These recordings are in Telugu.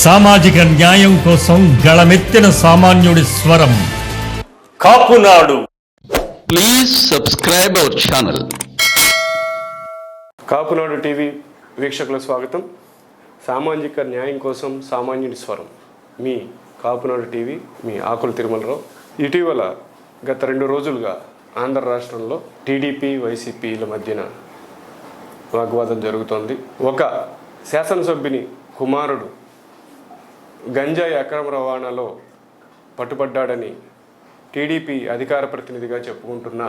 సామాజిక న్యాయం కోసం గళమెత్తిన సామాన్యుడి స్వరం Kapunadu. Please subscribe our channel. Kapunadu TV వీక్షకులకు స్వాగతం. సామాజిక న్యాయం కోసం సామాన్యుడి స్వరం, మీ కాపునాడు టీవీ, మీ ఆకుల తిరుమలరావు. ఇటీవల గత 2 రోజులుగా ఆంధ్ర రాష్ట్రంలో టీడీపీ వైసీపీల మధ్యన వాగ్వాదం జరుగుతోంది. ఒక శాసనసభ్యుని కుమారుడు గంజాయి అక్రమ రవాణాలో పట్టుబడ్డాడని టీడీపీ అధికార ప్రతినిధిగా చెప్పుకుంటున్న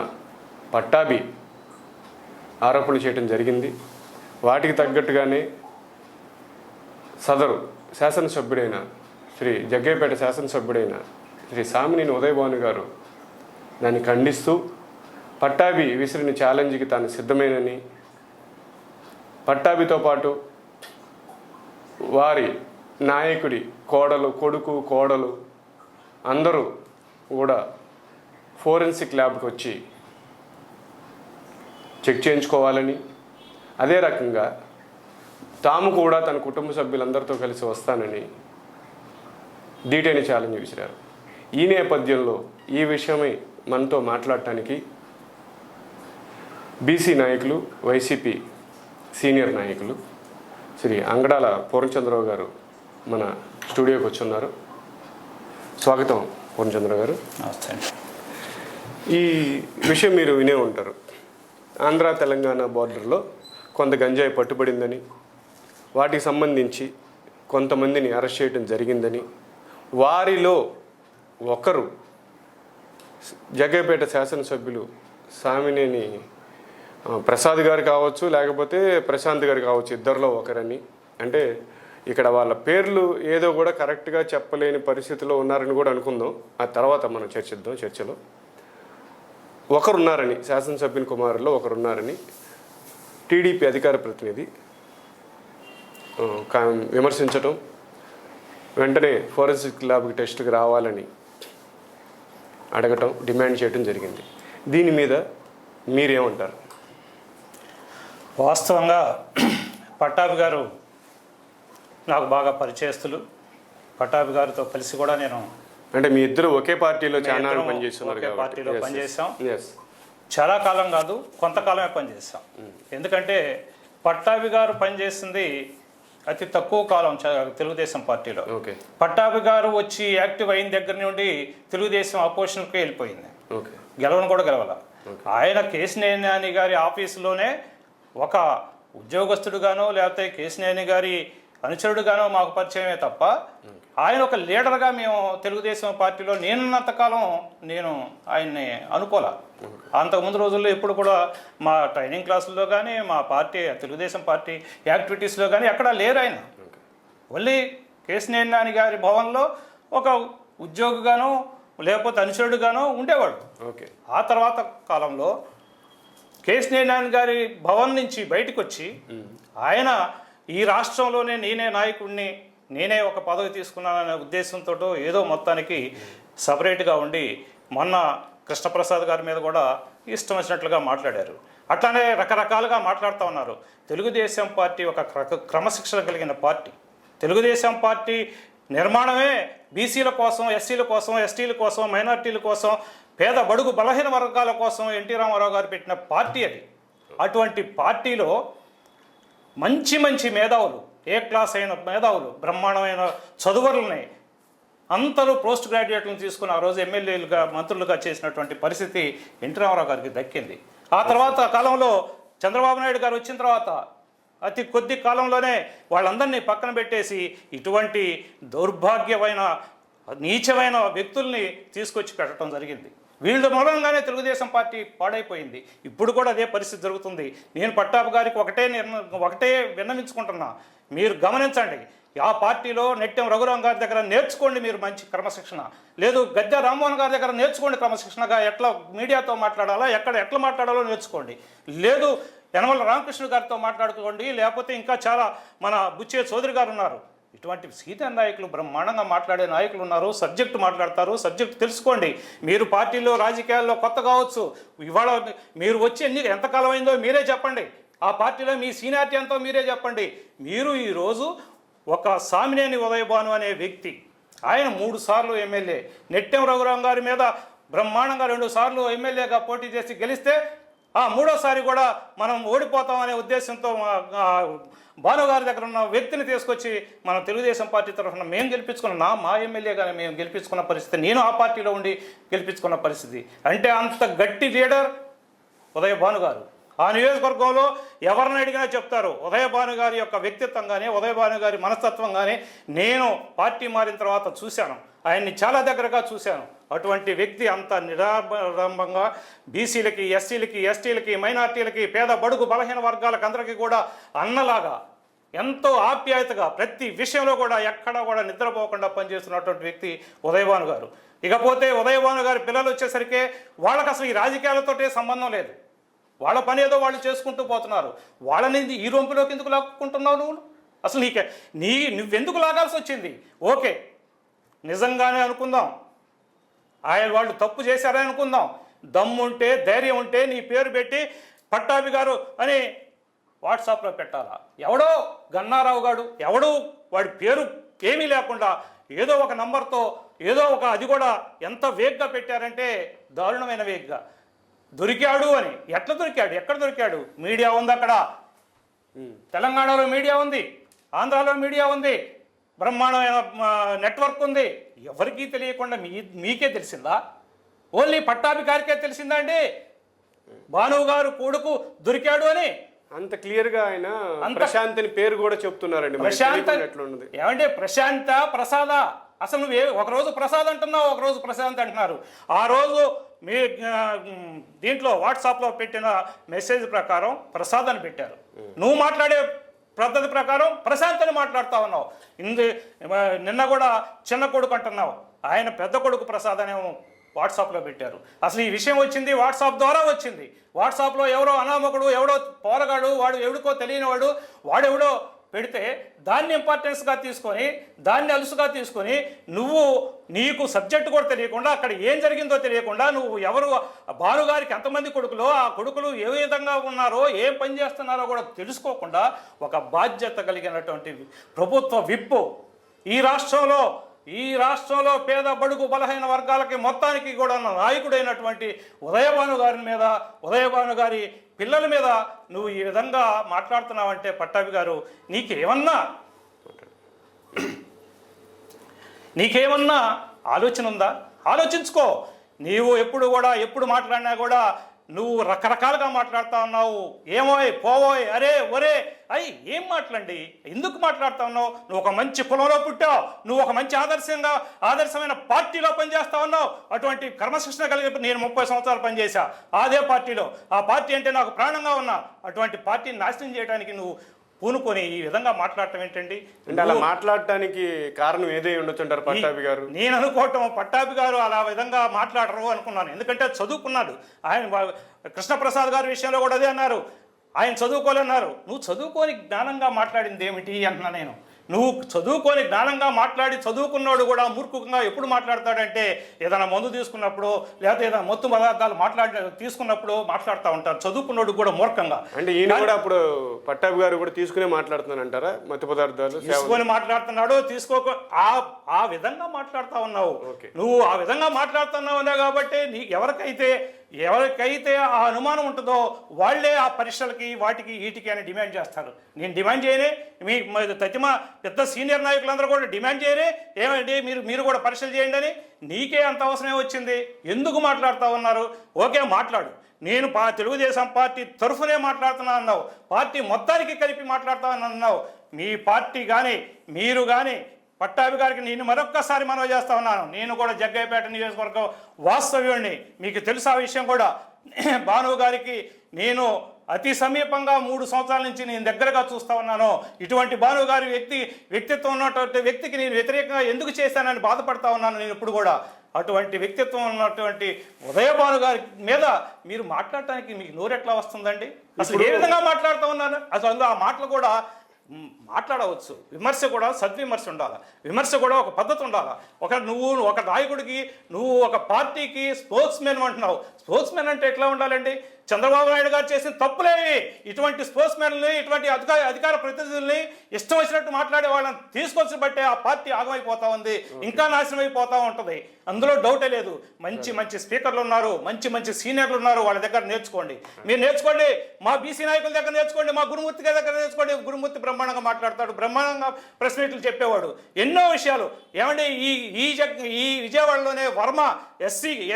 పట్టాభి ఆరోపణలు చేయడం జరిగింది. వాటికి తగ్గట్టుగానే సదరు శాసనసభ్యుడైన జగ్గయ్యపేట శాసనసభ్యుడైన శ్రీ సామినేని ఉదయభాను గారు దాన్ని ఖండిస్తూ పట్టాభి విసిరిన ఛాలెంజ్కి తాను సిద్ధమేనని, పట్టాభితో పాటు వారి నాయకుడి కొడుకు కోడలు అందరూ కూడా ఫోరెన్సిక్ ల్యాబ్కి వచ్చి చెక్ చేయించుకోవాలని, అదే రకంగా తాము కూడా తన కుటుంబ సభ్యులందరితో కలిసి వస్తానని డీటెయిల్ ఛాలెంజ్ విసిరారు. ఈ నేపథ్యంలో ఈ విషయమై మనతో మాట్లాడటానికి బీసీ నాయకులు, వైసీపీ సీనియర్ నాయకులు శ్రీ అంగడాల పూర్ణచంద్రరావు గారు మన స్టూడియోకి వచ్చి ఉన్నారు. స్వాగతం పూర్ణచంద్ర గారు. నమస్తే. ఈ విషయం మీరు వినే ఉంటారు. ఆంధ్ర తెలంగాణ బార్డర్లో కొంత గంజాయి పట్టుబడిందని, వాటికి సంబంధించి కొంతమందిని అరెస్ట్ చేయడం జరిగిందని, వారిలో ఒకరు జగ్గయ్యపేట శాసనసభ్యులు సామినేని ప్రసాద్ గారు కావచ్చు, లేకపోతే ప్రశాంత్ గారు కావచ్చు, ఇద్దరిలో ఒకరని. అంటే ఇక్కడ వాళ్ళ పేర్లు ఏదో కూడా కరెక్ట్గా చెప్పలేని పరిస్థితిలో ఉన్నారని కూడా అనుకుందాం. ఆ తర్వాత మనం చర్చిద్దాం. చర్చలో ఒకరున్నారని, శాసనసభ్యుని కుమారుల్లో ఒకరున్నారని టీడీపీ అధికార ప్రతినిధి విమర్శించటం, వెంటనే ఫోరెన్సిక్ ల్యాబ్కి టెస్ట్కి రావాలని అడగటం, డిమాండ్ చేయడం జరిగింది. దీని మీద మీరేమంటారు? వాస్తవంగా పట్టాభి గారు నాకు బాగా పరిచయస్తులు. పట్టాభి గారితో కలిసి కూడా నేను, అంటే మీ ఇద్దరు ఒకే పార్టీలో చాలా పనిచేస్తున్నారు, ఒకే పార్టీలో పనిచేసాం. చాలా కాలం కాదు, కొంతకాలమే పనిచేసాం. ఎందుకంటే పట్టాభి గారు పనిచేసింది అతి తక్కువ కాలం తెలుగుదేశం పార్టీలో. పట్టాభి గారు వచ్చి యాక్టివ్ అయిన దగ్గర నుండి తెలుగుదేశం అపోజిషన్కి వెళ్ళిపోయింది. గెలవను కూడా గెలవాల. ఆయన కేశినేని గారి ఆఫీసులోనే ఒక ఉద్యోగస్తుడుగానో లేకపోతే కేశినేని గారి అనుచరుడుగానో మాకు పరిచయమే తప్ప ఆయన ఒక లీడర్గా మేము తెలుగుదేశం పార్టీలో నేనున్నంతకాలం నేను ఆయన్ని అనుకోలే. అంతకుముందు రోజుల్లో ఎప్పుడు కూడా మా ట్రైనింగ్ క్లాసుల్లో కానీ, మా పార్టీ తెలుగుదేశం పార్టీ యాక్టివిటీస్లో కానీ ఎక్కడా లేరు ఆయన. ఓన్లీ కేశినేని గారి భవన్లో ఒక ఉద్యోగిగానో లేకపోతే అనుచరుడుగానో ఉండేవాడు. ఆ తర్వాత కాలంలో కేశినేని గారి భవన్ నుంచి బయటకు వచ్చి ఆయన ఈ రాష్ట్రంలోనే నేనే నాయకుడిని, నేనే ఒక పదవి తీసుకున్నాననే ఉద్దేశంతో ఏదో మొత్తానికి సపరేట్గా ఉండి మొన్న కృష్ణప్రసాద్ గారి మీద కూడా ఇష్టం వచ్చినట్లుగా మాట్లాడారు. అట్లానే రకరకాలుగా మాట్లాడుతూ ఉన్నారు. తెలుగుదేశం పార్టీ ఒక క్రమశిక్షణ కలిగిన పార్టీ. తెలుగుదేశం పార్టీ నిర్మాణమే బీసీల కోసం, ఎస్సీల కోసం, ఎస్టీల కోసం, మైనార్టీల కోసం, పేద బడుగు బలహీన వర్గాల కోసం ఎన్టీ రామారావు గారు పెట్టిన పార్టీ అది. అటువంటి పార్టీలో మంచి మంచి మేధావులు, ఏ క్లాస్ అయిన మేధావులు, బ్రహ్మాండమైన చదువురులని అందరూ పోస్ట్ గ్రాడ్యుయేట్లను తీసుకుని ఆ రోజు ఎమ్మెల్యేలుగా, మంత్రులుగా చేసినటువంటి పరిస్థితి ఎన్టీ రామారావు గారికి దక్కింది. ఆ తర్వాత కాలంలో చంద్రబాబు నాయుడు గారు వచ్చిన తర్వాత అతి కొద్ది కాలంలోనే వాళ్ళందరినీ పక్కన పెట్టేసి ఇటువంటి దౌర్భాగ్యమైన, నీచమైన వ్యక్తుల్ని తీసుకొచ్చి పెట్టడం జరిగింది. వీళ్ళ మూలంగానే తెలుగుదేశం పార్టీ పాడైపోయింది. ఇప్పుడు కూడా అదే పరిస్థితి జరుగుతుంది. నేను పట్టాభి గారికి ఒకటే విన్నవించుకుంటున్నా, మీరు గమనించండి. ఆ పార్టీలో నెట్టెం రఘురాం గారి దగ్గర నేర్చుకోండి మీరు మంచి క్రమశిక్షణ. లేదు గద్దె రామ్మోహన్ గారి దగ్గర నేర్చుకోండి క్రమశిక్షణగా, ఎట్లా మీడియాతో మాట్లాడాలా, ఎట్లా మాట్లాడాలో నేర్చుకోండి. లేదు యనమల రామకృష్ణ గారితో మాట్లాడుకోండి. లేకపోతే ఇంకా చాలా మన బుచ్చే చౌదరి గారు ఉన్నారు. ఇటువంటి సీనియర్ నాయకులు, బ్రహ్మాండంగా మాట్లాడే నాయకులు ఉన్నారు. సబ్జెక్టు మాట్లాడతారు. సబ్జెక్టు తెలుసుకోండి. మీరు పార్టీలో రాజకీయాల్లో కొత్త కావచ్చు, ఇవాళ మీరు వచ్చి ఎంతకాలం అయిందో మీరే చెప్పండి. ఆ పార్టీలో మీ సీనియారిటీ ఎంతో మీరే చెప్పండి. మీరు ఈరోజు ఒక సామినేని ఉదయభాను అనే వ్యక్తి, ఆయన 3 సార్లు ఎమ్మెల్యే, నెట్టెం రఘురాం గారి మీద బ్రహ్మాండంగా 2 సార్లు ఎమ్మెల్యేగా పోటీ చేసి గెలిస్తే మూడోసారి కూడా మనం ఓడిపోతామనే ఉద్దేశంతో భాను గారి దగ్గర ఉన్న వ్యక్తిని తీసుకొచ్చి మనం తెలుగుదేశం పార్టీ తరఫున మేము గెలిపించుకున్న మా ఎమ్మెల్యేగానే మేము గెలిపించుకున్న పరిస్థితి, నేను ఆ పార్టీలో ఉండి గెలిపించుకున్న పరిస్థితి. అంటే అంత గట్టి లీడర్ ఉదయభాను గారు. ఆ నియోజకవర్గంలో ఎవరిని అడిగినా చెప్తారు ఉదయభాను గారి యొక్క వ్యక్తిత్వం కానీ ఉదయభాను గారి మనస్తత్వం కానీ నేను పార్టీ మారిన తర్వాత చూశాను, ఆయన్ని చాలా దగ్గరగా చూశాను. అటువంటి వ్యక్తి అంత నిరాడంబంగా బీసీలకి, ఎస్సీలకి, ఎస్టీలకి, మైనార్టీలకి, పేద బడుగు బలహీన వర్గాలకు అందరికీ కూడా అన్నలాగా ఎంతో ఆప్యాయతగా ప్రతి విషయంలో కూడా ఎక్కడా కూడా నిద్రపోకుండా పనిచేస్తున్నటువంటి వ్యక్తి ఉదయభాను గారు. ఇకపోతే ఉదయభాను గారి పిల్లలు వచ్చేసరికి వాళ్ళకి అసలు ఈ రాజకీయాలతోటే సంబంధం లేదు, వాళ్ళ పని ఏదో వాళ్ళు చేసుకుంటూ పోతున్నారు. వాళ్ళని ఈ రొంపులోకి ఎందుకు లాక్కుంటున్నావు నువ్వు? అసలు నువ్వెందుకు లాగాల్సి వచ్చింది? ఓకే, నిజంగానే అనుకుందాం వాళ్ళు తప్పు చేశారని అనుకుందాం, దమ్ముంటే ధైర్యం ఉంటే నీ పేరు పెట్టి పట్టాభి గారు అని వాట్సాప్లో పెట్టాలా? ఎవడో గన్నారావు గారు ఎవడో వాడి పేరు ఏమీ లేకుండా ఏదో ఒక నంబర్తో ఏదో ఒక, అది కూడా ఎంత వేగ్గా పెట్టారంటే దారుణమైన వేగ్గా దొరికాడు అని. ఎట్లా దొరికాడు? ఎక్కడ దొరికాడు? మీడియా ఉంది అక్కడ, తెలంగాణలో మీడియా ఉంది, ఆంధ్రాలో మీడియా ఉంది, బ్రహ్మాండమైన నెట్వర్క్ ఉంది. ఎవరికీ తెలియకుండా మీకే తెలిసిందా? ఓన్లీ పట్టాభి గారికే తెలిసిందా అండి భాను గారు కొడుకు దొరికాడు అని? అంత క్లియర్గా ఆయన ప్రశాంత్ అని పేరు కూడా చెప్తున్నారండి. ప్రశాంత్ ఏమంటే ప్రశాంత ప్రసాద? అసలు నువ్వు ఒకరోజు ప్రసాద్ అంటున్నావు, ఒకరోజు ప్రశాంత్ అంటున్నారు. ఆ రోజు మీ దీంట్లో వాట్సాప్లో పెట్టిన మెసేజ్ ప్రకారం ప్రసాద్ అని పెట్టారు, నువ్వు మాట్లాడే పద్ధతి ప్రకారం ప్రశాంత్ అని మాట్లాడుతూ ఉన్నావు. నిన్న కూడా చిన్న కొడుకు అంటున్నావు, ఆయన పెద్ద కొడుకు ప్రసాద్ అనే వాట్సాప్లో పెట్టారు. అసలు ఈ విషయం వచ్చింది వాట్సాప్ ద్వారా వచ్చింది. వాట్సాప్లో ఎవరో అనామకుడు, ఎవడో పోరగాడు, వాడు ఎవడికో తెలియనివాడు, వాడెవడో పెడితే దాన్ని ఇంపార్టెన్స్గా తీసుకొని, దాన్ని అలుసుగా తీసుకొని, నీకు సబ్జెక్ట్ కూడా తెలియకుండా, అక్కడ ఏం జరిగిందో తెలియకుండా, నువ్వు ఎవరు భానుగారికి ఎంతమంది కొడుకులో, ఆ కొడుకులు ఏ విధంగా ఉన్నారో, ఏం పని చేస్తున్నారో కూడా తెలుసుకోకుండా ఒక బాధ్యత కలిగినటువంటి ప్రభుత్వ విప్పు ఈ రాష్ట్రంలో పేద బడుగు బలహీన వర్గాలకి మొత్తానికి కూడా నాయకుడైనటువంటి ఉదయభాను గారి పిల్లల మీద నువ్వు ఈ విధంగా మాట్లాడుతున్నావంటే పట్టాభి గారు నీకేమన్నా ఆలోచన ఉందా? ఆలోచించుకో. నీవు ఎప్పుడు మాట్లాడినా కూడా నువ్వు రకరకాలుగా మాట్లాడుతూ ఉన్నావు. ఏమోయ్ పోవోయ్, అరే ఒరే అయ్యి ఏం మాట్లాడి ఎందుకు మాట్లాడుతూ ఉన్నావు? నువ్వు ఒక మంచి కులంలో పుట్టావు, నువ్వు ఒక మంచి ఆదర్శమైన పార్టీలో పనిచేస్తా ఉన్నావు. అటువంటి క్రమశిక్షణ కలిగి నేను 30 సంవత్సరాలు పనిచేశా అదే పార్టీలో. ఆ పార్టీ అంటే నాకు ప్రాణంగా ఉన్నా. అటువంటి పార్టీని నాశనం చేయడానికి నువ్వు పూనుకొని ఈ విధంగా మాట్లాడటం ఏంటండి? అంటే అలా మాట్లాడటానికి కారణం ఏదై ఉండొచ్చుంటారు పట్టాభి గారు? నేను అనుకోవటం పట్టాభి గారు అలా విధంగా మాట్లాడరు అనుకున్నాను. ఎందుకంటే చదువుకున్నాడు ఆయన. కృష్ణప్రసాద్ గారి విషయంలో కూడా అదే అన్నారు, ఆయన చదువుకోలేన్నారు. నువ్వు చదువుకొని జ్ఞానంగా మాట్లాడింది ఏమిటి అంటున్నా నేను. నువ్వు చదువుకొని జ్ఞానంగా మాట్లాడి చదువుకున్నాడు కూడా మూర్ఖంగా ఎప్పుడు మాట్లాడతాడంటే ఏదైనా మందు తీసుకున్నప్పుడు లేకపోతే ఏదైనా మత్తు పదార్థాలు తీసుకున్నప్పుడు మాట్లాడుతూ ఉంటారు. చదువుకున్నాడు కూడా మూర్ఖంగా. అంటే ఈయన కూడా అప్పుడు పట్టాభి గారు కూడా తీసుకునే మాట్లాడుతున్నాను అంటారా? మత్తు పదార్థాలు తీసుకొని మాట్లాడుతున్నాడు, ఆ విధంగా మాట్లాడుతూ ఉన్నావు. నువ్వు ఆ విధంగా మాట్లాడుతున్నావు కాబట్టి ఎవరికైతే ఆ అనుమానం ఉంటుందో వాళ్ళే ఆ పరీక్షలకి వీటికి అని డిమాండ్ చేస్తారు. నేను డిమాండ్ చేయనే, మీ తతిమ పెద్ద సీనియర్ నాయకులందరూ కూడా డిమాండ్ చేయరే ఏమండి మీరు కూడా పరీక్షలు చేయండి అని. నీకే అంత అవసరమే వచ్చింది, ఎందుకు మాట్లాడుతూ ఉన్నారు? ఓకే మాట్లాడు, నేను తెలుగుదేశం పార్టీ తరఫునే మాట్లాడుతున్నా అన్నావు, పార్టీ మొత్తానికి కలిపి మాట్లాడుతానని అన్నావు. మీ పార్టీ కానీ మీరు కానీ పట్టాభి గారికి నేను మరొక్కసారి మనవి చేస్తా ఉన్నాను. నేను కూడా జగ్గయ్యపేట నియోజకవర్గం వాస్తవ్యుడిని, మీకు తెలుసు ఆ విషయం కూడా. భాను గారికి నేను అతి సమీపంగా 3 సంవత్సరాల నుంచి నేను దగ్గరగా చూస్తూ ఉన్నాను. ఇటువంటి భాను గారి వ్యక్తిత్వం ఉన్నటువంటి వ్యక్తికి నేను వ్యతిరేకంగా ఎందుకు చేశానని బాధపడతా ఉన్నాను నేను ఇప్పుడు కూడా. అటువంటి వ్యక్తిత్వం ఉన్నటువంటి ఉదయభాను గారి మీద మీరు మాట్లాడటానికి మీకు నోరెట్లా వస్తుందండి? అసలు ఏ విధంగా మాట్లాడుతూ ఉన్నాను? అసలు ఆ మాటలు కూడా మాట్లాడవచ్చు. విమర్శ కూడా సద్విమర్శ ఉండాలి, విమర్శ కూడా ఒక పద్ధతి ఉండాలి. నువ్వు ఒక నాయకుడికి, నువ్వు ఒక పార్టీకి స్పోక్స్ మెన్ అంటున్నావు. స్పోక్స్ మెన్ అంటే ఎట్లా ఉండాలండి? చంద్రబాబు నాయుడు గారు చేసిన తప్పులేవి. ఇటువంటి స్పోర్ట్స్ మెన్లని, ఇటువంటి అధికార ప్రతినిధుల్ని ఇష్టం వచ్చినట్టు మాట్లాడే వాళ్ళని తీసుకొచ్చి బట్టే ఆ పార్టీ ఆగమైపోతా ఉంది, ఇంకా నాశనం అయిపోతా ఉంటుంది. అందులో డౌటే లేదు. మంచి మంచి స్పీకర్లు ఉన్నారు, మంచి మంచి సీనియర్లు ఉన్నారు, వాళ్ళ దగ్గర నేర్చుకోండి. మీరు నేర్చుకోండి, మా బీసీ నాయకుల దగ్గర నేర్చుకోండి, మా గురుమూర్తి గారి దగ్గర నేర్చుకోండి. గురుమూర్తి బ్రహ్మాండంగా మాట్లాడతాడు, బ్రహ్మాండంగా ప్రెస్ మీట్లు చెప్పేవాడు, ఎన్నో విషయాలు. ఏమంటే ఈ విజయవాడలోనే వర్మ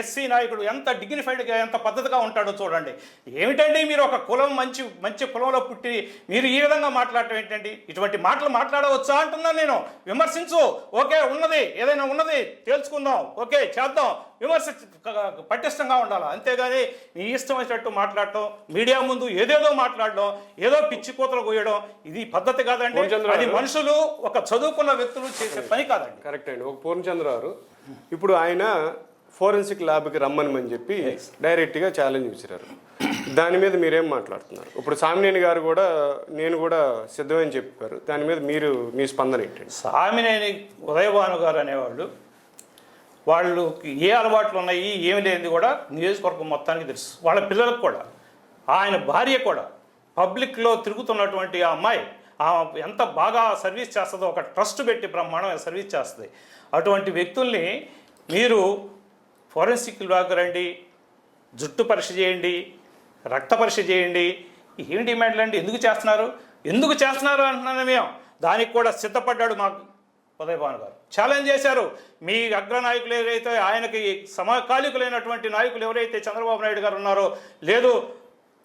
ఎస్సీ నాయకుడు ఎంత డిగ్నిఫైడ్గా, ఎంత పద్ధతిగా ఉంటాడో చూడండి. ఏమిటండి మీరు ఒక కులం, మంచి కులంలో పుట్టి మీరు ఈ విధంగా మాట్లాడటం ఏంటండి? ఇటువంటి మాటలు మాట్లాడవచ్చా అంటున్నాను నేను. విమర్శించు, ఓకే, ఉన్నది ఏదైనా ఉన్నది తేల్చుకుందాం, ఓకే చేద్దాం, విమర్శ పటిష్టంగా ఉండాలి. అంతేగాని నీ ఇష్టం వచ్చినట్టు మాట్లాడటం, మీడియా ముందు ఏదేదో మాట్లాడడం, ఏదో పిచ్చి కూతలు కోయడం, ఇది పద్ధతి కాదండి. అది మనుషులు, ఒక చదువుకున్న వ్యక్తులు చేసే పని కాదండి. కరెక్ట్ అండి. ఒక పూర్ణచంద్ర గారు ఇప్పుడు ఆయన ఫోరెన్సిక్ ల్యాబ్కి రమ్మని చెప్పి డైరెక్ట్గా ఛాలెంజ్ ఇచ్చారు. దాని మీద మీరేం మాట్లాడుతున్నారు? ఇప్పుడు సామినేని గారు కూడా నేను కూడా సిద్ధమని చెప్పారు. దాని మీద మీ స్పందన ఏంటండి? సామినేని ఉదయభాను గారు అనేవాళ్ళు, వాళ్ళకి ఏ అలవాట్లు ఉన్నాయి ఏమి లేనిది కూడా నియోజకవర్గం మొత్తానికి తెలుసు. వాళ్ళ పిల్లలకు కూడా, ఆయన భార్య కూడా, పబ్లిక్లో తిరుగుతున్నటువంటి ఆ అమ్మాయి ఎంత బాగా సర్వీస్ చేస్తుందో, ఒక ట్రస్ట్ పెట్టి బ్రహ్మాండం సర్వీస్ చేస్తుంది. అటువంటి వ్యక్తుల్ని మీరు ఫోరెన్సిక్ ల్యాబ్కి రండి, జుట్టు పరీక్ష చేయండి, రక్త పరీక్ష చేయండి, ఏమి డిమాండ్లు అండి? ఎందుకు చేస్తున్నారు అంటున్నాను మేము. దానికి కూడా సిద్ధపడ్డాడు మాకు ఉదయభాను గారు. ఛాలెంజ్ చేశారు, మీ అగ్రనాయకులు ఎవరైతే, ఆయనకి సమకాలికులైనటువంటి నాయకులు ఎవరైతే చంద్రబాబు నాయుడు గారు ఉన్నారో, లేదు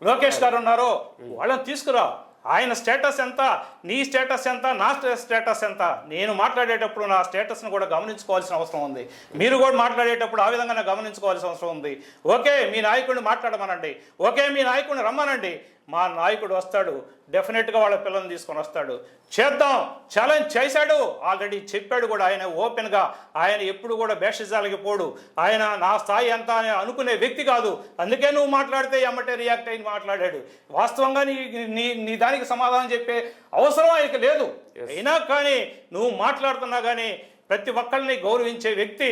లోకేష్ గారు ఉన్నారో, వాళ్ళని తీసుకురా. ఆయన స్టేటస్ ఎంత, నీ స్టేటస్ ఎంత, నా స్టేటస్ ఎంత? నేను మాట్లాడేటప్పుడు నా స్టేటస్ను కూడా గమనించుకోవాల్సిన అవసరం ఉంది. మీరు కూడా మాట్లాడేటప్పుడు ఆ విధంగా గమనించుకోవాల్సిన అవసరం ఉంది. ఓకే, మీ నాయకుడిని మాట్లాడమనండి, ఓకే, మీ నాయకుడిని రమ్మనండి. మా నాయకుడు వస్తాడు, డెఫినెట్గా వాళ్ళ పిల్లల్ని తీసుకొని వస్తాడు, చేద్దాం. ఛాలెంజ్ చేశాడు, ఆల్రెడీ చెప్పాడు కూడా. ఆయన ఓపెన్గా, ఆయన ఎప్పుడు కూడా బేషజాలకి పోడు. ఆయన నా స్థాయి ఎంత అని అనుకునే వ్యక్తి కాదు. అందుకే నువ్వు మాట్లాడితే ఎమ్మటే రియాక్ట్ అయ్యి మాట్లాడాడు. వాస్తవంగా నీ దానికి సమాధానం చెప్పే అవసరం ఆయనకి లేదు. అయినా కానీ నువ్వు మాట్లాడుతున్నా కానీ ప్రతి ఒక్కరిని గౌరవించే వ్యక్తి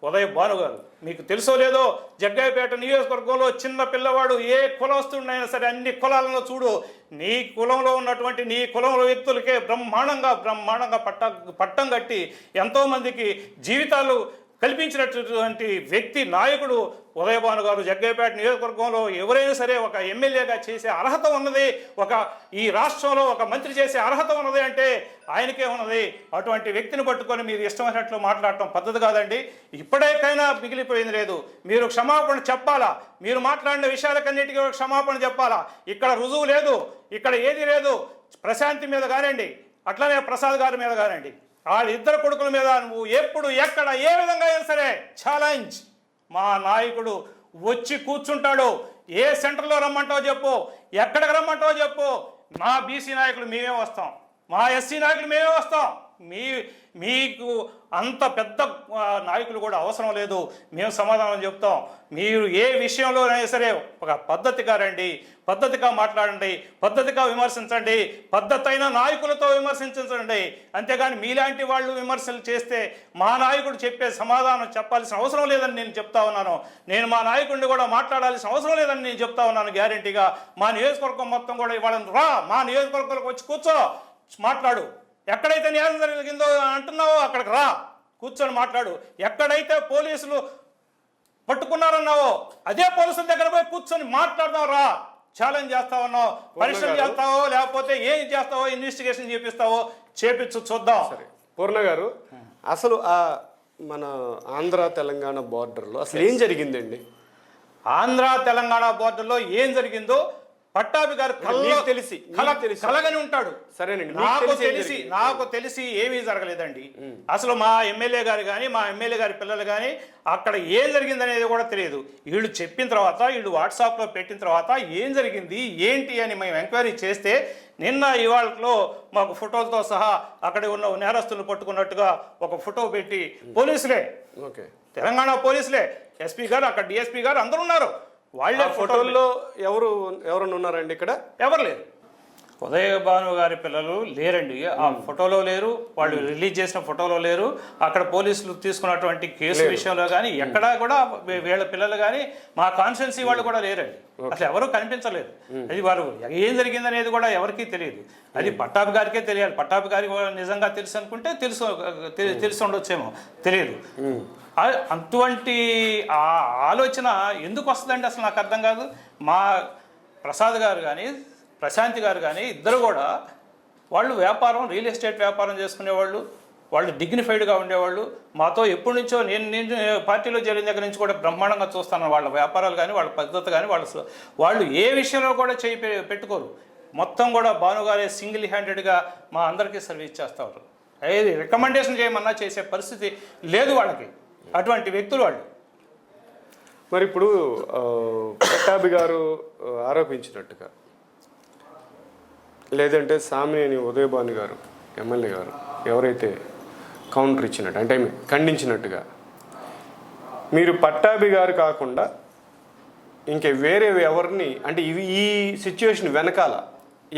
ఉదయభాను గారు. మీకు తెలుసో లేదో, జగ్గయ్యపేట నియోజకవర్గంలో చిన్న పిల్లవాడు ఏ కులస్తుడినైనా సరే అన్ని కులాలను చూడు, నీ కులంలో ఉన్నటువంటి నీ కులంలో వ్యక్తులకే బ్రహ్మాండంగా పట్టం కట్టి ఎంతోమందికి జీవితాలు కల్పించినటువంటి వ్యక్తి, నాయకుడు ఉదయభాను గారు. జగ్గయ్యపేట నియోజకవర్గంలో ఎవరైనా సరే ఒక ఎమ్మెల్యేగా చేసే అర్హత ఉన్నది, ఈ రాష్ట్రంలో ఒక మంత్రి చేసే అర్హత ఉన్నది అంటే ఆయనకే ఉన్నది. అటువంటి వ్యక్తిని పట్టుకొని మీరు ఇష్టమైనట్లు మాట్లాడటం పద్ధతి కాదండి. ఇప్పటికైనా మిగిలిపోయింది లేదు, మీరు క్షమాపణ చెప్పాలా. మీరు మాట్లాడిన విషయాలకన్నిటికీ క్షమాపణ చెప్పాలా. ఇక్కడ రుజువు లేదు, ఇక్కడ ఏది లేదు. ప్రశాంతి మీద కానివ్వండి, అట్లనే ప్రసాద్ గారి మీద కానివ్వండి, వాళ్ళిద్దరు కొడుకుల మీద నువ్వు ఎప్పుడు ఎక్కడ ఏ విధంగా అయినా సరే ఛాలెంజ్. మా నాయకుడు వచ్చి కూర్చుంటాడు. ఏ సెంటర్లో రమ్మంటావో చెప్పు, ఎక్కడికి రమ్మంటావో చెప్పు. మా బీసీ నాయకులు మేమే వస్తాం, మా ఎస్సీ నాయకులు మేమే వస్తాం. మీకు అంత పెద్ద నాయకులు కూడా అవసరం లేదు, మేము సమాధానం చెప్తాం. మీరు ఏ విషయంలోనైనా సరే ఒక పద్ధతిగా రండి, పద్ధతిగా మాట్లాడండి, పద్ధతిగా విమర్శించండి, పద్ధతి అయిన నాయకులతో విమర్శించండి. అంతేగాని మీలాంటి వాళ్ళు విమర్శలు చేస్తే మా నాయకుడు చెప్పే సమాధానం చెప్పాల్సిన అవసరం లేదని నేను చెప్తా ఉన్నాను. నేను మా నాయకుడిని కూడా మాట్లాడాల్సిన అవసరం లేదని నేను చెప్తా ఉన్నాను గ్యారెంటీగా. మా నియోజకవర్గం మొత్తం కూడా ఇవాళ రా, మా నియోజకవర్గంలోకి వచ్చి కూర్చో, మాట్లాడు. ఎక్కడైతే న్యాయం జరిగిందో అంటున్నావో అక్కడికి రా, కూర్చొని మాట్లాడు. ఎక్కడైతే పోలీసులు పట్టుకున్నారన్నావో అదే పోలీసుల దగ్గర పోయి కూర్చొని మాట్లాడదాం రా. ఛాలెంజ్ చేస్తా ఉన్నావు, పరీక్షలు చేస్తావో లేకపోతే ఏం చేస్తావో, ఇన్వెస్టిగేషన్ చేపిస్తావో చేపించు, చూద్దాం. పూర్ణ గారు, అసలు మన ఆంధ్ర తెలంగాణ బోర్డర్లో అసలు ఏం జరిగిందండి? ఆంధ్ర తెలంగాణ బోర్డర్లో ఏం జరిగిందో పట్టాభి గారు కలగని ఉంటాడు. సరేనండి, నాకు తెలిసి ఏమీ జరగలేదండి. అసలు మా ఎమ్మెల్యే గారు కానీ మా ఎమ్మెల్యే గారి పిల్లలు కానీ అక్కడ ఏం జరిగిందనేది కూడా తెలియదు. వీళ్ళు చెప్పిన తర్వాత, వీళ్ళు వాట్సాప్లో పెట్టిన తర్వాత ఏం జరిగింది ఏంటి అని మేము ఎంక్వైరీ చేస్తే నిన్న ఇవాళలో మాకు ఫోటోలతో సహా అక్కడ ఉన్న నేరస్తులను పట్టుకున్నట్టుగా ఒక ఫోటో పెట్టి పోలీసులే, తెలంగాణ పోలీసులే, ఎస్పీ గారు, అక్కడ డిఎస్పీ గారు అందరూ ఉన్నారు. వాళ్ళే ఫోటోల్లో ఎవరు ఉన్నారండి? ఇక్కడ ఎవరు లేరు. ఉదయ భాను గారి పిల్లలు లేరండి, ఆ ఫోటోలో లేరు, వాళ్ళు రిలీజ్ చేసిన ఫోటోలో లేరు, అక్కడ పోలీసులు తీసుకున్నటువంటి కేసు విషయంలో కానీ ఎక్కడా కూడా వీళ్ళ పిల్లలు కానీ మా కాన్స్టిట్యున్సీ వాళ్ళు కూడా లేరండి, అసలు ఎవరు కనిపించలేదు. అది వారు ఏం జరిగిందనేది కూడా ఎవరికీ తెలియదు, అది పట్టాభి గారికే తెలియాలి. పట్టాభి గారికి నిజంగా తెలుసు అనుకుంటే తెలిసి ఉండొచ్చేమో, తెలియదు. అటువంటి ఆ ఆలోచన ఎందుకు వస్తుందంటే అసలు నాకు అర్థం కాదు. మా ప్రసాద్ గారు కానీ ప్రశాంతి గారు కానీ ఇద్దరు కూడా వాళ్ళు వ్యాపారం, రియల్ ఎస్టేట్ వ్యాపారం చేసుకునేవాళ్ళు, వాళ్ళు డిగ్నిఫైడ్గా ఉండేవాళ్ళు. మాతో ఎప్పటి నుంచో నేను పార్టీలో చేరిన దగ్గర నుంచి కూడా బ్రహ్మాండంగా చూస్తాను వాళ్ళ వ్యాపారాలు కానీ వాళ్ళ పద్ధతి కానీ వాళ్ళు ఏ విషయంలో కూడా చేయి పెట్టుకోరు. మొత్తం కూడా భానుగారే సింగిల్ హ్యాండెడ్గా మా అందరికీ సర్వీస్ చేస్తారు. ఏది రికమెండేషన్ చేయమన్నా చేసే పరిస్థితి లేదు వాళ్ళకి, అటువంటి వ్యక్తులు వాళ్ళు. మరి ఇప్పుడు పట్టాభి గారు ఆరోపించినట్టుగా లేదంటే సామినేని ఉదయభాను గారు ఎమ్మెల్యే గారు ఎవరైతే కౌంటర్ ఇచ్చినట్టు అంటే ఖండించినట్టుగా మీరు పట్టాభి గారు కాకుండా ఇంకే వేరే ఎవరిని అంటే ఈ సిచ్యువేషన్ వెనకాల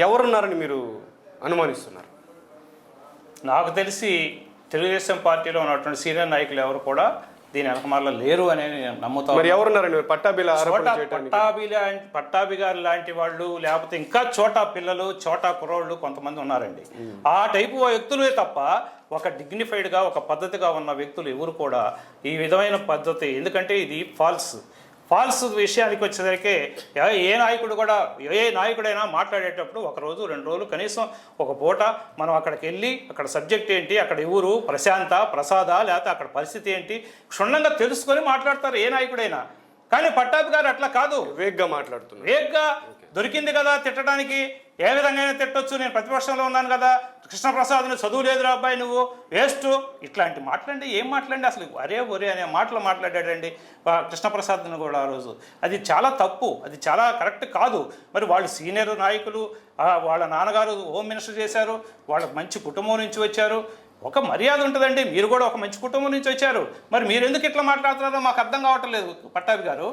ఎవరున్నారని మీరు అనుమానిస్తున్నారు? నాకు తెలిసి తెలుగుదేశం పార్టీలో ఉన్నటువంటి సీనియర్ నాయకులు ఎవరు కూడా దీని వెనకమాల లేరు అని నమ్ముతాను. మరి ఎవరున్నారండి పట్టాభి గారు లాంటి వాళ్ళు, లేకపోతే ఇంకా చోటా పిల్లలు, చోటా కుర్రోళ్ళు కొంతమంది ఉన్నారండి. ఆ టైపు వ్యక్తులే తప్ప ఒక డిగ్నిఫైడ్గా ఒక పద్ధతిగా ఉన్న వ్యక్తులు ఎవరు కూడా ఈ విధమైన పద్ధతి, ఎందుకంటే ఇది ఫాల్స్ విషయానికి వచ్చేసరికి ఏ నాయకుడు కూడా ఏ నాయకుడైనా మాట్లాడేటప్పుడు ఒక రోజు 2 రోజులు కనీసం ఒక పూట మనం అక్కడికి వెళ్ళి అక్కడ సబ్జెక్ట్ ఏంటి, అక్కడ ఎవరు ప్రసాద లేకపోతే అక్కడ పరిస్థితి ఏంటి క్షుణ్ణంగా తెలుసుకొని మాట్లాడతారు ఏ నాయకుడైనా. కానీ పట్టాభి గారు అట్లా కాదు, వేగ్గా మాట్లాడుతున్నారు. వేగ్గా దొరికింది కదా తిట్టడానికి, ఏ విధంగా తిట్టొచ్చు, నేను ప్రతిపక్షంలో ఉన్నాను కదా, కృష్ణప్రసాద్ని చదువు లేదురా అబ్బాయి నువ్వు వేస్ట్, ఇట్లాంటి మాట్లాడి ఏం మాట్లాడి అసలు ఒరే అనే మాటలు మాట్లాడాడండి కృష్ణప్రసాద్ని కూడా ఆ రోజు. అది చాలా తప్పు, అది చాలా కరెక్ట్ కాదు. మరి వాళ్ళు సీనియర్ నాయకులు, వాళ్ళ నాన్నగారు హోమ్ మినిస్టర్ చేశారు, వాళ్ళ మంచి కుటుంబం నుంచి వచ్చారు, ఒక మర్యాద ఉంటుందండి. మీరు కూడా ఒక మంచి కుటుంబం నుంచి వచ్చారు, మరి మీరు ఎందుకు ఇట్లా మాట్లాడుతున్నారో మాకు అర్థం కావటం లేదు పట్టాభి గారు.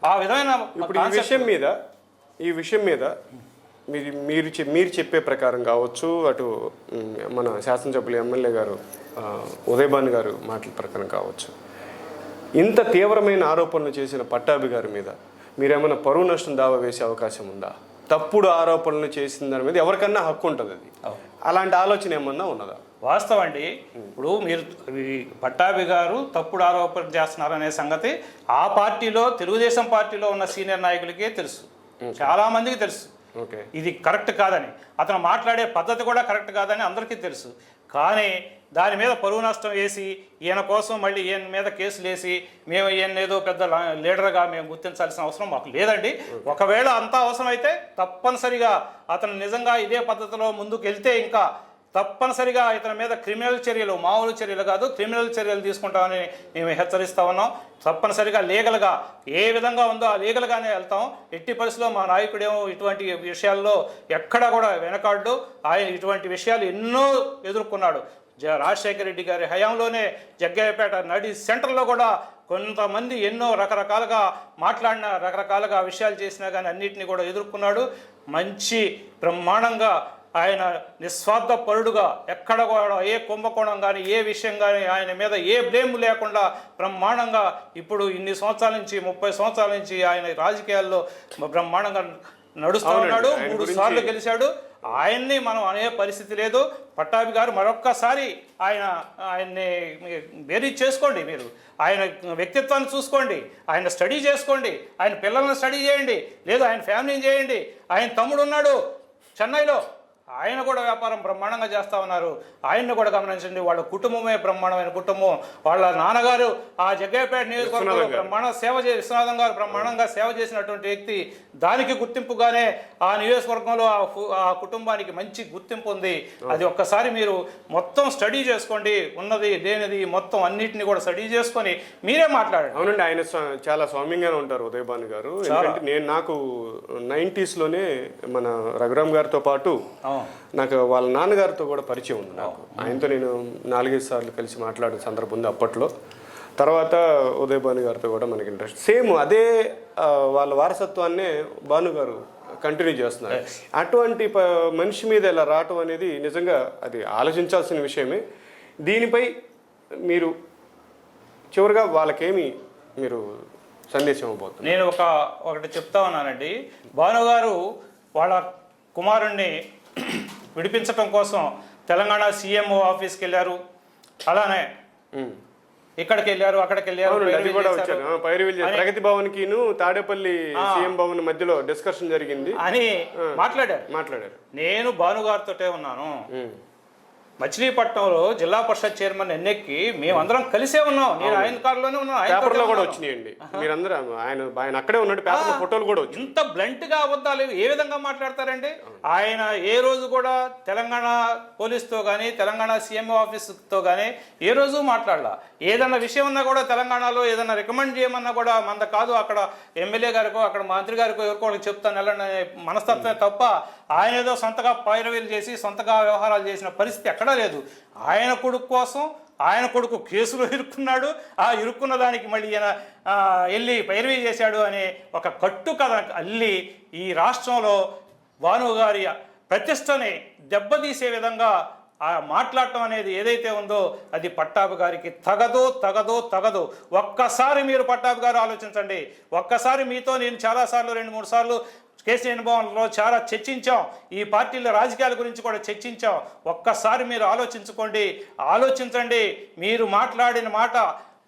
ఆ విధమైన ఇప్పుడు ఈ విషయం మీద మీరు చెప్పే ప్రకారం కావచ్చు, అటు మన శాసనసభ్యులు ఎమ్మెల్యే గారు ఉదయభాను గారు మాటల ప్రకారం కావచ్చు, ఇంత తీవ్రమైన ఆరోపణలు చేసిన పట్టాభి గారి మీద మీరేమైనా పరువు నష్టం దావా వేసే అవకాశం ఉందా? తప్పుడు ఆరోపణలు చేసిన దాని మీద ఎవరికన్నా హక్కు ఉంటుంది, అది అలాంటి ఆలోచన ఏమన్నా ఉన్నదా? వాస్తవం అండి. ఇప్పుడు మీరు పట్టాభి గారు తప్పుడు ఆరోపణ చేస్తున్నారనే సంగతి ఆ పార్టీలో తెలుగుదేశం పార్టీలో ఉన్న సీనియర్ నాయకులకే తెలుసు, చాలా మందికి తెలుసు. ఇది కరెక్ట్ కాదని, అతను మాట్లాడే పద్ధతి కూడా కరెక్ట్ కాదని అందరికీ తెలుసు. కానీ దాని మీద పరువు నష్టం వేసి ఈయన కోసం మళ్ళీ ఈయన మీద కేసులు వేసి మేము ఈయన ఏదో పెద్ద లీడర్గా మేము గుర్తించాల్సిన అవసరం మాకు లేదండి. ఒకవేళ అంత అవసరం అయితే తప్పనిసరిగా అతను నిజంగా ఇదే పద్ధతిలో ముందుకు వెళ్తే ఇంకా తప్పనిసరిగా ఇతని మీద క్రిమినల్ చర్యలు, మామూలు చర్యలు కాదు క్రిమినల్ చర్యలు తీసుకుంటామని మేము హెచ్చరిస్తా ఉన్నాం. తప్పనిసరిగా లీగల్గా ఏ విధంగా ఉందో ఆ లీగల్గానే వెళ్తాం. ఎట్టి పరిస్థితుల్లో మా నాయకుడేమో ఇటువంటి విషయాల్లో ఎక్కడా కూడా వెనకాడు. ఆయన ఇటువంటి విషయాలు ఎన్నో ఎదుర్కొన్నాడు. రాజశేఖర రెడ్డి గారి హయాంలోనే జగ్గయ్యపేట నడి సెంటర్లో కూడా కొంతమంది ఎన్నో రకరకాలుగా మాట్లాడిన, రకరకాలుగా విషయాలు చేసినా కానీ అన్నింటినీ కూడా ఎదుర్కొన్నాడు. మంచి బ్రహ్మాండంగా ఆయన నిస్వార్థ పరుడుగా ఎక్కడ కూడా ఏ కుంభకోణం కానీ ఏ విషయం కానీ ఆయన మీద ఏ బ్లేమ్ లేకుండా బ్రహ్మాండంగా ఇప్పుడు ఇన్ని సంవత్సరాల నుంచి 30 సంవత్సరాల నుంచి ఆయన రాజకీయాల్లో బ్రహ్మాండంగా నడుస్తూ ఉన్నాడు. 3 సార్లు గెలిచాడు. ఆయన్ని మనం అనే పరిస్థితి లేదు. పట్టాభి గారు మరొక్కసారి ఆయన్ని బేరీజ్ చేసుకోండి, మీరు ఆయన వ్యక్తిత్వాన్ని చూసుకోండి, ఆయన స్టడీ చేసుకోండి, ఆయన పిల్లల్ని స్టడీ చేయండి, లేదు ఆయన ఫ్యామిలీని చేయండి. ఆయన తమ్ముడు ఉన్నాడు చెన్నైలో, ఆయన కూడా వ్యాపారం బ్రహ్మాండంగా చేస్తూ ఉన్నారు. ఆయన్ని కూడా గమనించండి. వాళ్ళ కుటుంబమే బ్రహ్మాండమైన కుటుంబం. వాళ్ళ నాన్నగారు ఆ జగ్గయ్యపేట నియోజకవర్గంలో విశ్వనాథం గారు బ్రహ్మాండంగా సేవ చేసినటువంటి వ్యక్తి. దానికి గుర్తింపుగానే ఆ నియోజకవర్గంలో ఆ కుటుంబానికి మంచి గుర్తింపు ఉంది. అది ఒక్కసారి మీరు మొత్తం స్టడీ చేసుకోండి, ఉన్నది లేనిది మొత్తం అన్నిటిని కూడా స్టడీ చేసుకొని మీరే మాట్లాడండి. అవునండి, ఆయన చాలా సౌమ్యంగానే ఉంటారు ఉదయభాను గారు. ఎందుకంటే నాకు 90sలోనే మన రఘురామ్ గారితో పాటు నాకు వాళ్ళ నాన్నగారితో కూడా పరిచయం ఉంది. నాకు ఆయనతో నేను 4-5 సార్లు కలిసి మాట్లాడిన సందర్భం ఉంది అప్పట్లో. తర్వాత ఉదయ్ భాను గారితో కూడా మనకి ఇంట్రెస్ట్ సేమ్ అదే వాళ్ళ వారసత్వాన్నే భాను గారు కంటిన్యూ చేస్తున్నారు. అటువంటి మనిషి మీద ఇలా రావటం అనేది నిజంగా అది ఆలోచించాల్సిన విషయమే. దీనిపై మీరు చివరిగా వాళ్ళకేమి మీరు సందేశం ఇవ్వబోతున్నారు? నేను ఒకటి చెప్తా ఉన్నానండి. భాను గారు వాళ్ళ కుమారుణ్ణి విడిపించడం కోసం తెలంగాణ సీఎంఓ ఆఫీస్కి వెళ్ళారు, అలానే ఇక్కడికి వెళ్ళారు, అక్కడికి వెళ్ళారు, ప్రగతి భవన్ కి తాడేపల్లి సీఎం భవన్ మధ్యలో డిస్కషన్ జరిగింది అని మాట్లాడారు. నేను భాను గారితోటే ఉన్నాను. మచిలీపట్నంలో జిల్లా పరిషత్ చైర్మన్ ఎన్నికకి మేమందరం కలిసే ఉన్నాం. నేను ఆయన కారులోనే ఉన్నాను. పేపర్లో కూడా వచ్చినాయండి, మీరందరూ ఆయన అక్కడే ఉన్నాడు, పేపర్ ఫోటోలు కూడా వచ్చి. ఇంత బ్లంట్ గా అబద్ధాలు ఏ విధంగా మాట్లాడతారండి? ఆయన ఏ రోజు కూడా తెలంగాణ పోలీస్తో కానీ తెలంగాణ సీఎంఓ ఆఫీస్తో కానీ ఏ రోజు మాట్లాడలా. ఏదన్నా విషయం ఉన్నా కూడా తెలంగాణలో ఏదన్నా రికమెండ్ చేయమన్నా కూడా మంద కాదు, అక్కడ ఎమ్మెల్యే గారికో అక్కడ మంత్రి గారికో ఎవరికో వాళ్ళకి చెప్తాను వెళ్ళండి మనస్తత్వమే తప్ప ఆయన ఏదో సొంతగా పైరవీలు చేసి సొంతగా వ్యవహారాలు చేసిన పరిస్థితి ఎక్కడా లేదు. ఆయన కొడుకు కోసం ఆయన కొడుకు కేసులో ఇరుక్కున్నాడు, ఆ ఇరుక్కున్న దానికి మళ్ళీ ఈయన వెళ్ళి పైరవీ చేశాడు అనే ఒక కట్టు కథ అల్లి ఈ రాష్ట్రంలో భాను గారి ప్రతిష్టని దెబ్బతీసే విధంగా మాట్లాడటం అనేది ఏదైతే ఉందో అది పట్టాభి గారికి తగదో. ఒక్కసారి మీరు పట్టాభి గారు ఆలోచించండి. ఒక్కసారి మీతో నేను చాలాసార్లు 2-3 సార్లు కేసీఆర్ భవన్లో చాలా చర్చించాం, ఈ పార్టీల రాజకీయాల గురించి కూడా చర్చించాం. ఒక్కసారి మీరు ఆలోచించండి. మీరు మాట్లాడిన మాట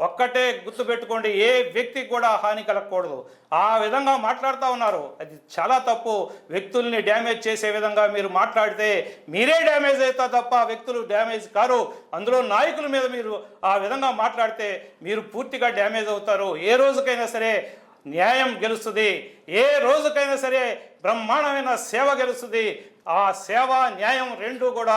ఒక్కటే గుర్తుపెట్టుకోండి, ఏ వ్యక్తికి కూడా హాని కలగకూడదు. ఆ విధంగా మాట్లాడుతూ ఉన్నారు, అది చాలా తప్పు. వ్యక్తుల్ని డ్యామేజ్ చేసే విధంగా మీరు మాట్లాడితే మీరే డ్యామేజ్ అవుతారు తప్ప వ్యక్తులు డ్యామేజ్ కారు. అందులో నాయకుల మీద మీరు ఆ విధంగా మాట్లాడితే మీరు పూర్తిగా డ్యామేజ్ అవుతారు. ఏ రోజుకైనా సరే న్యాయం గెలుస్తుంది, ఏ రోజుకైనా సరే బ్రహ్మాండమైన సేవ గెలుస్తుంది. ఆ సేవ న్యాయం రెండూ కూడా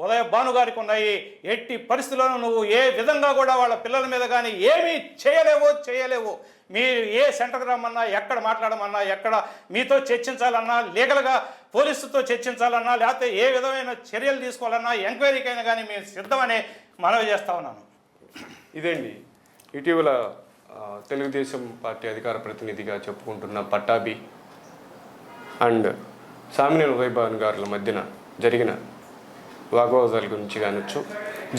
ఉదయ భాను గారికి ఉన్నాయి. ఎట్టి పరిస్థితుల్లోనూ నువ్వు ఏ విధంగా కూడా వాళ్ళ పిల్లల మీద కానీ ఏమీ చేయలేవు. మీరు ఏ సెంటర్కి రమ్మన్నా, ఎక్కడ మాట్లాడమన్నా, ఎక్కడ మీతో చర్చించాలన్నా, లీగల్గా పోలీసుతో చర్చించాలన్నా, లేకపోతే ఏ విధమైన చర్యలు తీసుకోవాలన్నా, ఎంక్వైరీకైనా కానీ మేము సిద్ధమని మనవి చేస్తా ఉన్నాను. ఇదేండి ఇటీవల తెలుగుదేశం పార్టీ అధికార ప్రతినిధిగా చెప్పుకుంటున్న పట్టాభి అండ్ సామినేని ఉదయ్ భాను గారుల మధ్యన జరిగిన వాగ్వాదాల గురించి కానొచ్చు,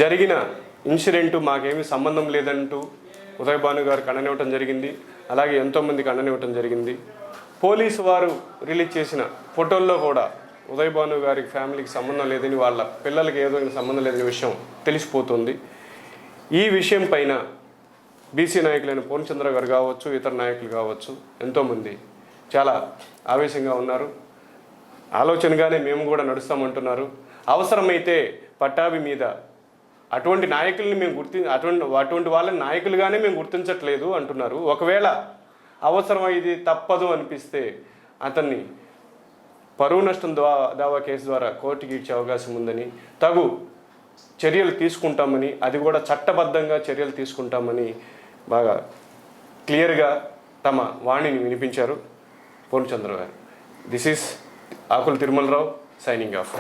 జరిగిన ఇన్సిడెంటు మాకేమీ సంబంధం లేదంటూ ఉదయ్ భాను గారు ఖండనివ్వటం జరిగింది. అలాగే ఎంతోమంది ఖండనివ్వటం జరిగింది. పోలీసు వారు రిలీజ్ చేసిన ఫోటోల్లో కూడా ఉదయ్ భాను గారికి ఫ్యామిలీకి సంబంధం లేదని, వాళ్ళ పిల్లలకి ఏదో సంబంధం లేదని విషయం తెలిసిపోతుంది. ఈ విషయం పైన బీసీ నాయకులైన పూర్ణచంద్ర గారు కావచ్చు, ఇతర నాయకులు కావచ్చు, ఎంతోమంది చాలా ఆవేశంగా ఉన్నారు. ఆలోచనగానే మేము కూడా నడుస్తామంటున్నారు. అవసరమైతే పట్టాభి మీద అటువంటి నాయకుల్ని మేము అటువంటి వాళ్ళని నాయకులుగానే మేము గుర్తించట్లేదు అంటున్నారు. ఒకవేళ అవసరం ఇది తప్పదు అనిపిస్తే అతన్ని పరువు నష్టం దావా కేసు ద్వారా కోర్టుకి ఇచ్చే అవకాశం ఉందని, తగు చర్యలు తీసుకుంటామని, అది కూడా చట్టబద్ధంగా చర్యలు తీసుకుంటామని బాగా క్లియర్గా తమ వాణిని వినిపించారు పూర్ణచంద్ర గారు. This is Akula Tirumalarao signing of.